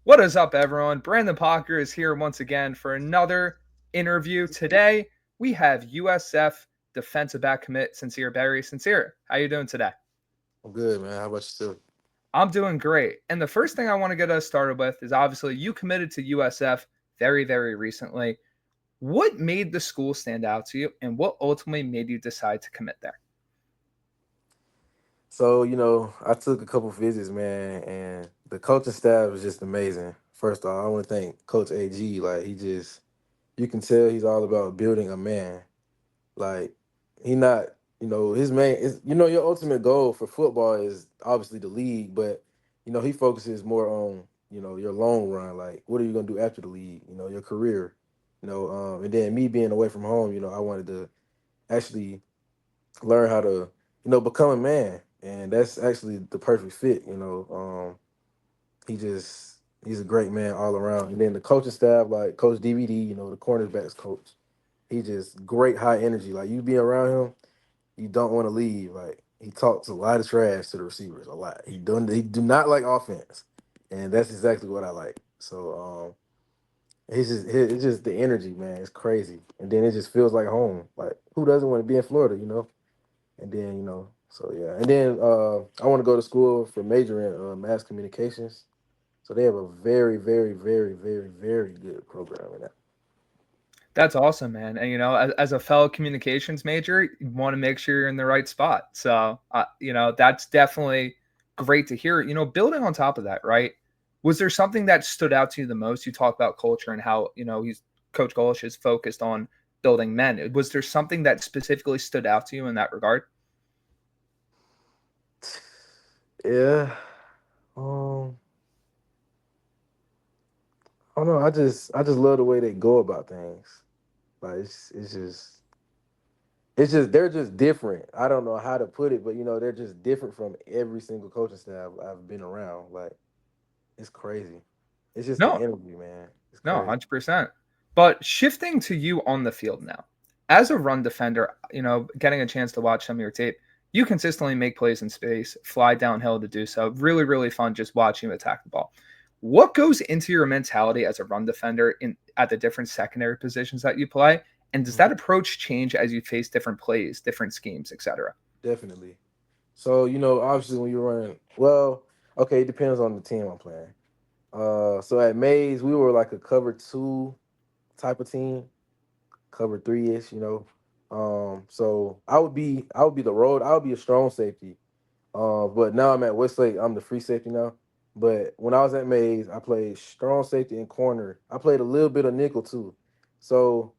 What is up, everyone? Brandyn Pokrass is here once again for another interview. Today, we have USF defensive back commit Syncere Berry. Syncere, how you doing today? I'm good, man. How about yourself? I'm doing great. And the first thing I want to get us started with is obviously you committed to USF very, very recently. What made the school stand out to you, and what ultimately made you decide to commit there? I took a couple visits, man, and the coaching staff was just amazing. First off, I want to thank Coach AG. You can tell he's all about building a man. Like, he not, his main is, your ultimate goal for football is obviously the league, but, he focuses more on, your long run. Like, what are you going to do after the league? Your career, and then me being away from home, I wanted to actually learn how to, become a man. And that's actually the perfect fit, he's a great man all around. And then the coaching staff, like Coach DVD, the cornerbacks coach, he just great high energy. Like you be around him, you don't want to leave. Like he talks a lot of trash to the receivers, a lot. He do not like offense. And that's exactly what I like. It's just the energy, man. It's crazy. And then it just feels like home. Like who doesn't want to be in Florida? And then, so yeah. And then I want to go to school for majoring in mass communications. So they have a very, very, very, very, very good program in that. That's awesome, man. And as a fellow communications major, you want to make sure you're in the right spot. So, that's definitely great to hear. Building on top of that, right? Was there something that stood out to you the most? You talk about culture and how he's Coach Golish is focused on building men. Was there something that specifically stood out to you in that regard? Yeah. Um, I don't know. I just love the way they go about things. Like it's just they're just different. I don't know how to put it, but they're just different from every single coaching staff I've been around. Like it's crazy. It's just the No, energy, man. It's no, crazy. 100%. But shifting to you on the field now, as a run defender, getting a chance to watch some of your tape, you consistently make plays in space, fly downhill to do so. Really, really fun just watching you attack the ball. What goes into your mentality as a run defender in at the different secondary positions that you play? And does that Mhm. approach change as you face different plays, different schemes, etc.? Definitely. So, obviously when you're running, well, okay, it depends on the team I'm playing. So at Mays, we were like a cover two type of team, cover three-ish, So I would be the road, I would be a strong safety. But now I'm at Westlake, I'm the free safety now. But when I was at Mays, I played strong safety and corner. I played a little bit of nickel too. So,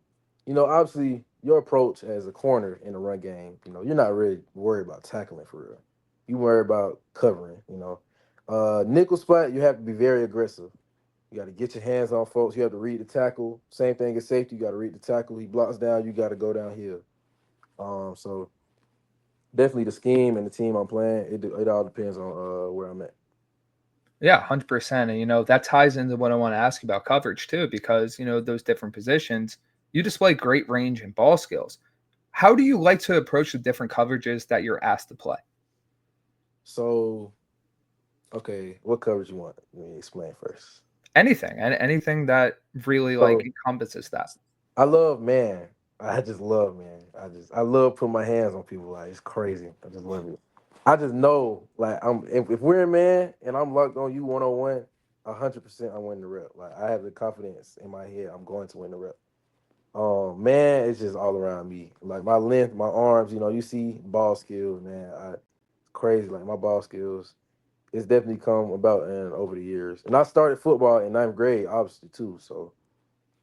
obviously your approach as a corner in the run game, you're not really worried about tackling for real. You worry about covering. Nickel spot, you have to be very aggressive. You got to get your hands on folks. You have to read the tackle. Same thing as safety. You got to read the tackle. He blocks down. You got to go downhill. So definitely the scheme and the team I'm playing. It all depends on where I'm at. Yeah, 100%. And, that ties into what I want to ask you about coverage too, because, those different positions, you display great range and ball skills. How do you like to approach the different coverages that you're asked to play? So okay, what coverage you want? Let me explain first. Anything, and anything that really like So encompasses that. I love man. I just love man. I love putting my hands on people. Like it's crazy. I just love it. I just know like if we're in man and I'm locked on you 1-on-1, 100% I win the rep. Like I have the confidence in my head I'm going to win the rep. Man, it's just all around me. Like my length, my arms, you see ball skills, man. Crazy. Like my ball skills, it's definitely come about and over the years. And I started football in ninth grade, obviously too. So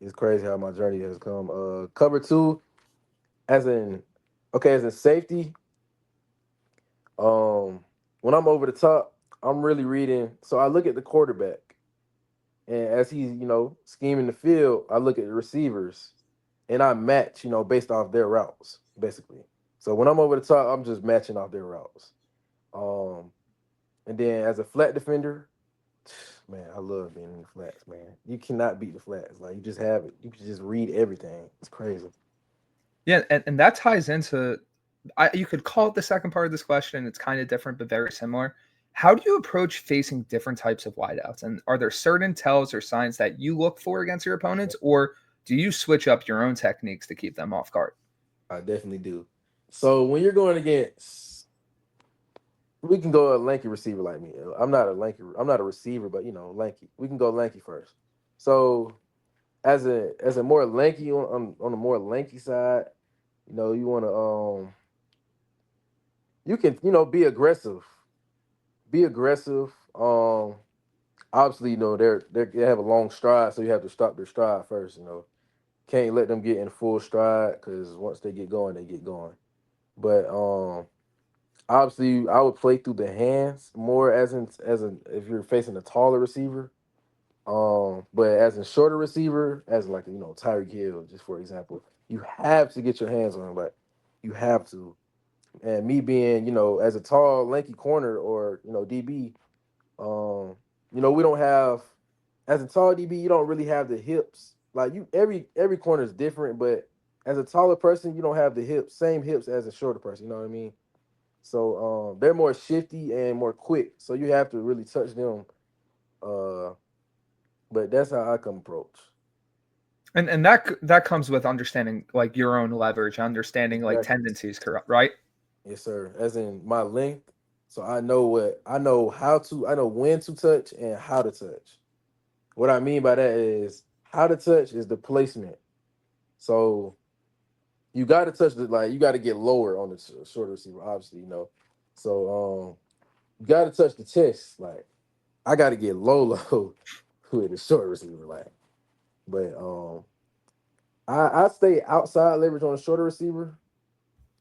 it's crazy how my journey has come. Cover two, as in as in safety. Um, when I'm over the top, I'm really reading. So I look at the quarterback, and as he's scheming the field, I look at the receivers, and I match based off their routes basically. So when I'm over the top, I'm just matching off their routes. Um, and then as a flat defender, man, I love being in the flats, man. You cannot beat the flats. Like you just have it. You can just read everything. It's crazy. Yeah, and that ties into you could call it the second part of this question. It's kind of different, but very similar. How do you approach facing different types of wideouts? And are there certain tells or signs that you look for against your opponents, or do you switch up your own techniques to keep them off guard? I definitely do. So when you're going against, we can go a lanky receiver like me. I'm not a lanky. I'm not a receiver, but lanky. We can go lanky first. So as a more lanky on the more lanky side, you want to you can be aggressive. Be aggressive. Obviously, they have a long stride, so you have to stop their stride first. Can't let them get in full stride because once they get going, they get going. But obviously, I would play through the hands more as if you're facing a taller receiver. But as a shorter receiver, as like Tyreek Hill, just for example, you have to get your hands on him. Like you have to. And me being, as a tall, lanky corner or DB, we don't have as a tall DB, you don't really have the hips. Like every corner is different, but as a taller person, you don't have the same hips as a shorter person. You know what I mean? So they're more shifty and more quick. So you have to really touch them. Uh, but that's how I come approach. And that comes with understanding like your own leverage, understanding like Exactly. tendencies, correct? Right? Yes, sir. As in my length. So I know when to touch and how to touch. What I mean by that is how to touch is the placement. So you got to touch you got to get lower on the shorter receiver, obviously, So you got to touch the chest. Like I got to get low, low with the short receiver, like. But I stay outside leverage on a shorter receiver.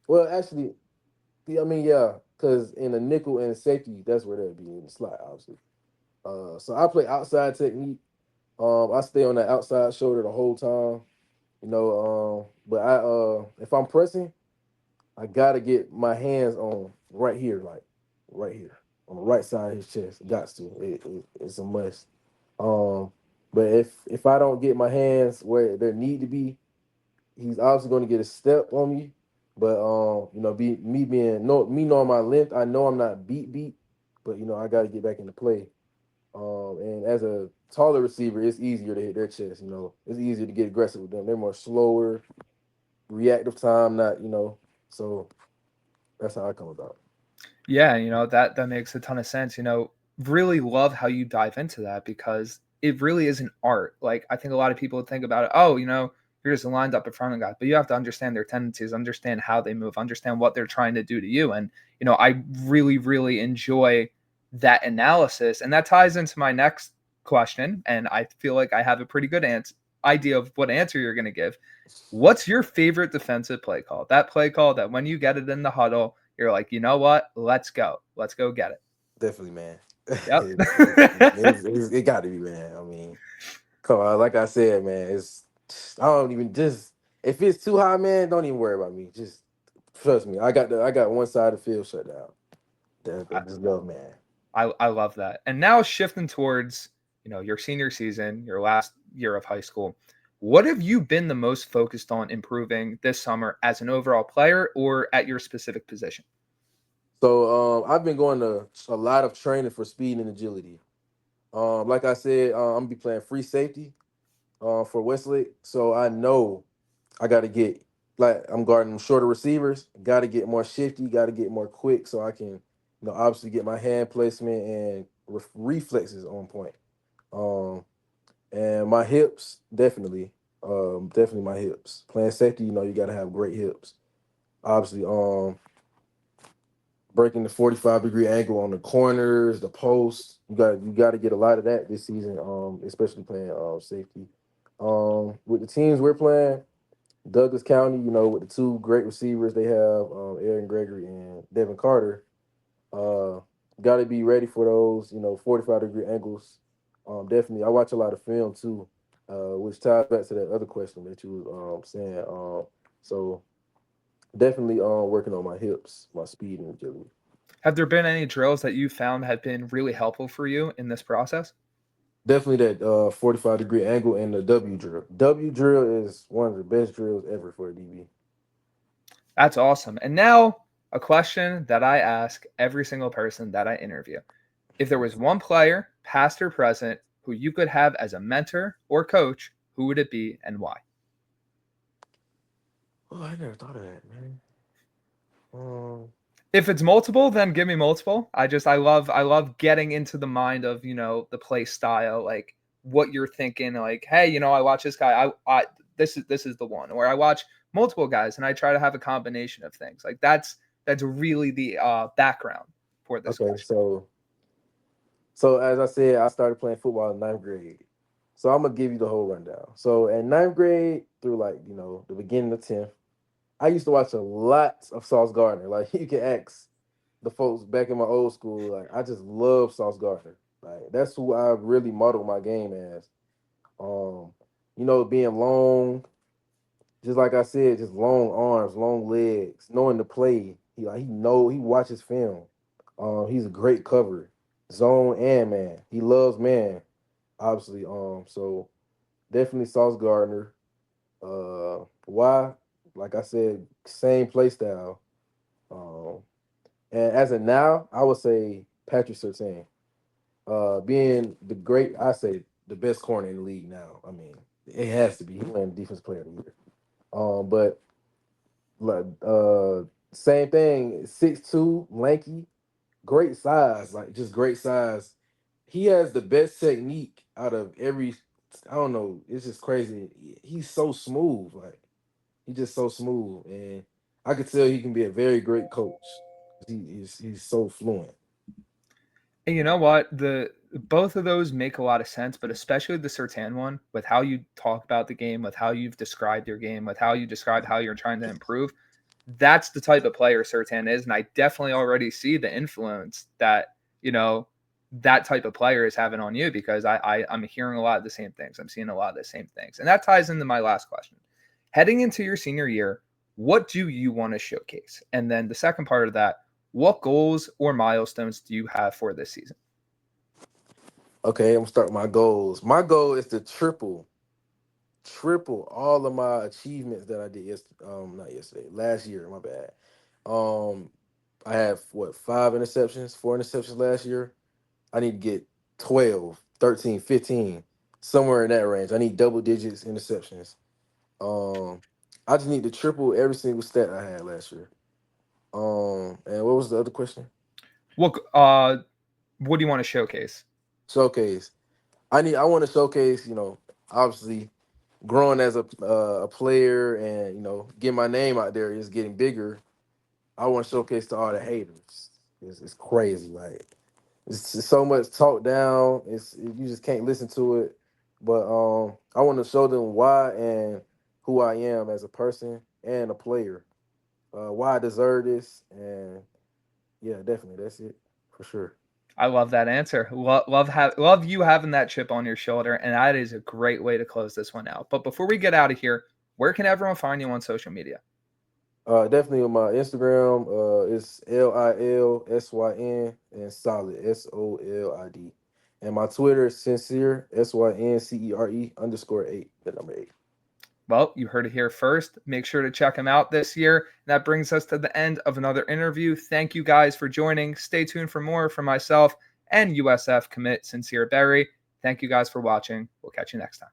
Well, actually, yeah, I mean, yeah, because in a nickel and safety, that's where they'll be in the slot, obviously. So I play outside technique. I stay on the outside shoulder the whole time. But if I'm pressing, I gotta get my hands on right here, like right here on the right side of his chest. Got to. It's a must. Um, but if I don't get my hands where they need to be, he's obviously going to get a step on me. But be me being no me knowing my length, I know I'm not beat, but I got to get back into play. And as a taller receiver, it's easier to hit their chest. It's easier to get aggressive with them. They're more slower, reactive time, not. So that's how I come about. Yeah, that makes a ton of sense. Really love how you dive into that because it really is an art. Like I think a lot of people would think about it, oh, you're just lined up in front of guys, but you have to understand their tendencies, understand how they move, understand what they're trying to do to you. And I really, really enjoy that analysis. And that ties into my next question. And I feel like I have a pretty good idea of what answer you're going to give. What's your favorite defensive play call? That play call that when you get it in the huddle, you're like, you know what? Let's go. Let's go get it. Definitely, man. Yep. It got to be, man. I mean, come on, like I said, man. I don't even just if it's too high, man. Don't even worry about me. Just trust me. I got one side of the field shut down. I, That just love, man. I love that. And now shifting towards, your senior season, your last year of high school, what have you been the most focused on improving this summer as an overall player or at your specific position? So I've been going to a lot of training for speed and agility. Like I said, I'm gonna be playing free safety for Westlake. So I know I got to get like I'm guarding shorter receivers. Got to get more shifty. Got to get more quick so I can, obviously get my hand placement and reflexes on point. Um, and my hips definitely my hips. Playing safety, you got to have great hips. Obviously, breaking the 45-degree angle on the corners, the posts. You got to get a lot of that this season. Especially playing safety. With the teams we're playing. Douglas County, with the two great receivers they have, Aaron Gregory and Devin Carter, uh, got to be ready for those, 45-degree angles. Definitely, I watch a lot of film too, which ties back to that other question that you were saying. So definitely working on my hips, my speed and agility. Have there been any drills that you found have been really helpful for you in this process? Definitely that 45-degree angle and the W drill. W drill is one of the best drills ever for a DB. That's awesome. And now a question that I ask every single person that I interview. If there was one player, past or present, who you could have as a mentor or coach, who would it be and why? Oh, I never thought of that, man. Um, If it's multiple, then give me multiple. I love getting into the mind of, the play style, like what you're thinking, like, hey, I watch this guy, I this is the one. Or I watch multiple guys and I try to have a combination of things. Like that's really the background for this okay, question. so as I said, I started playing football in ninth grade. So I'm gonna give you the whole rundown. So in ninth grade through like the beginning of 10th, I used to watch a lot of Sauce Gardner. Like you can ask the folks back in my old school. Like I just love Sauce Gardner. Like that's who I really modeled my game as. Um, being long, just like I said, just long arms, long legs, knowing the play. He watches film. He's a great cover, zone and man. He loves man, obviously. So definitely Sauce Gardner. Why? Like I said, same play style. Um, and as of now, I would say Patrick Surtain. Being I say the best corner in the league now. I mean, it has to be. He won Defense Player of the Year. But like same thing, 6'2", lanky, great size, like just great size. He has the best technique out of every. I don't know. It's just crazy. He's so smooth. Like he's just so smooth, and I could tell he can be a very great coach. He's so fluent. And you know what? The both of those make a lot of sense, but especially the Sertan one, with how you talk about the game, with how you've described your game, with how you describe how you're trying to improve. That's the type of player Sertan is, and I definitely already see the influence that you know that type of player is having on you because I'm hearing a lot of the same things. I'm seeing a lot of the same things, and that ties into my last question. Heading into your senior year, what do you want to showcase? And then the second part of that, what goals or milestones do you have for this season? Okay, I'm gonna start my goals. My goal is to triple all of my achievements that I did not yesterday, last year, my bad. Um I have what, 5 interceptions, 4 interceptions last year. I need to get 12, 13, 15, somewhere in that range. I need double digits interceptions. Um I just need to triple every single stat I had last year. And what was the other question? What do you want to showcase? Showcase. I want to showcase, obviously growing as a player and get my name out there is getting bigger. I want to showcase to all the haters. It's crazy, like it's just so much talk down. You just can't listen to it. But I want to show them why and who I am as a person and a player. Why I deserve this, and yeah, definitely that's it for sure. I love that answer. Love you having that chip on your shoulder, and that is a great way to close this one out. But before we get out of here, where can everyone find you on social media? Definitely on my Instagram. It's LILSYN and solid SOLID. And my Twitter is sincere SYNCERE_8, the number 8. Well, you heard it here first. Make sure to check him out this year. That brings us to the end of another interview. Thank you guys for joining. Stay tuned for more from myself and USF commit Syncere Berry. Thank you guys for watching. We'll catch you next time.